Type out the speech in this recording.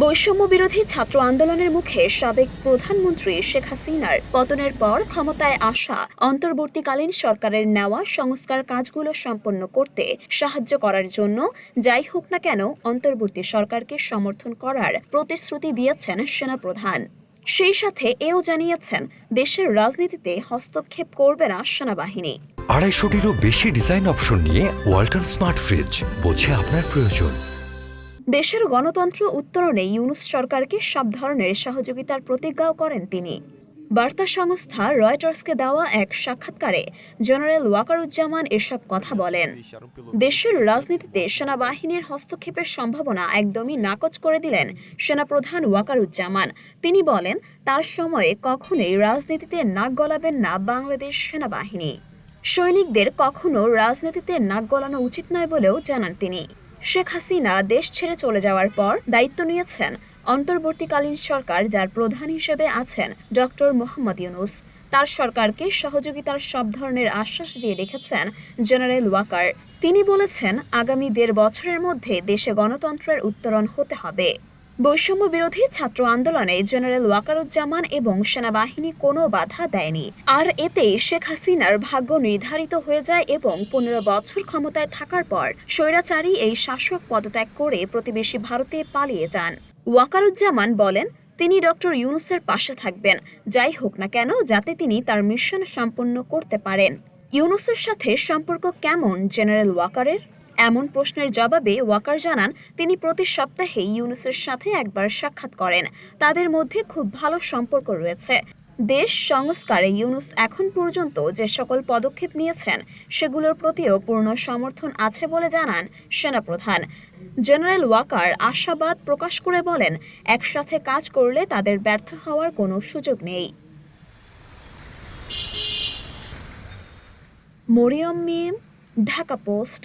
বৈষম্য বিরোধী ছাত্র আন্দোলনের মুখে সাবেক প্রধানমন্ত্রী শেখ হাসিনার পতনের পর ক্ষমতায় আসা অন্তর্বর্তীকালীন সরকারের নেওয়া সংস্কার কাজগুলো সম্পন্ন করতে সাহায্য করার জন্য যাই হোক না কেন অন্তর্বর্তী সরকারকে সমর্থন করার প্রতিশ্রুতি দিয়েছেন সেনাপ্রধান। সেই সাথে এও জানিয়েছেন দেশের রাজনীতিতে হস্তক্ষেপ করবে না সেনাবাহিনী। 250-টিরও বেশি ডিজাইন অপশন নিয়ে ওয়ালটন স্মার্ট ফ্রিজ, বোঝে আপনার প্রয়োজন। দেশের গণতন্ত্র উত্তরণে ইউনূস সরকারকে সব ধরনের সহযোগিতার প্রতিজ্ঞাও করেন তিনি। বার্তা সংস্থা রয়টার্সকে দেওয়া এক সাক্ষাৎকারে জেনারেল ওয়াকারুজ্জামান এসব কথা বলেন। দেশের রাজনীতিতে সেনাবাহিনীর হস্তক্ষেপের সম্ভাবনা একদমই নাকচ করে দিলেন সেনাপ্রধান ওয়াকারুজ্জামান। তিনি বলেন, তার সময়ে কখনোই রাজনীতিতে নাক গলাবেন না বাংলাদেশ সেনাবাহিনী। সৈনিকদের কখনো রাজনীতিতে নাক গলানো উচিত নয় বলেও জানান তিনি। শেখ হাসিনা দেশ ছেড়ে চলে যাওয়ার পর দায়িত্ব নিয়েছেন অন্তর্বর্তীকালীন সরকার, যার প্রধান হিসেবে আছেন ডক্টর মোহাম্মদ ইউনূস। তার সরকারকে সহযোগিতার সব ধরনের আশ্বাস দিয়ে রেখেছেন জেনারেল ওয়াকার। তিনি বলেছেন, আগামী 1.5 বছরের মধ্যে দেশে গণতন্ত্রের উত্তরণ হতে হবে। বৈষম্য বিরোধী ছাত্র আন্দোলনে জেনারেল ওয়াকারুজ্জামান এবং সেনাবাহিনী কোনো বাধা দেয়নি। আর এতে শেখ হাসিনার ভাগ্য নির্ধারিত হয়ে যায় এবং 15 বছর ক্ষমতায় থাকার পর স্বৈরাচারী এই শাসক পদত্যাগ করে প্রতিবেশী ভারতে পালিয়ে যান। ওয়াকারুজ্জামান বলেন, তিনি ডক্টর ইউনূসের পাশে থাকবেন, যাই হোক না কেন, যাতে তিনি তার মিশন সম্পন্ন করতে পারেন। ইউনূসের সাথে সম্পর্ক কেমন জেনারেল ওয়াকারের? এমন প্রশ্নের জবাবে ওয়াকার জানান, তিনি প্রতি সপ্তাহে ইউনূসের সাথে একবার সাক্ষাৎ করেন। তাদের মধ্যে খুব ভালো সম্পর্ক রয়েছে। দেশ সংস্কারে ইউনূস এখন পর্যন্ত যে সকল পদক্ষেপ নিয়েছেন সেগুলোর প্রতিও পূর্ণ সমর্থন আছে বলে জানান সেনাপ্রধান। জেনারেল ওয়াকার আশাবাদ প্রকাশ করে বলেন, একসাথে কাজ করলে তাদের ব্যর্থ হওয়ার কোনো সুযোগ নেই। মরিয়ম মিম, ঢাকা পোস্ট।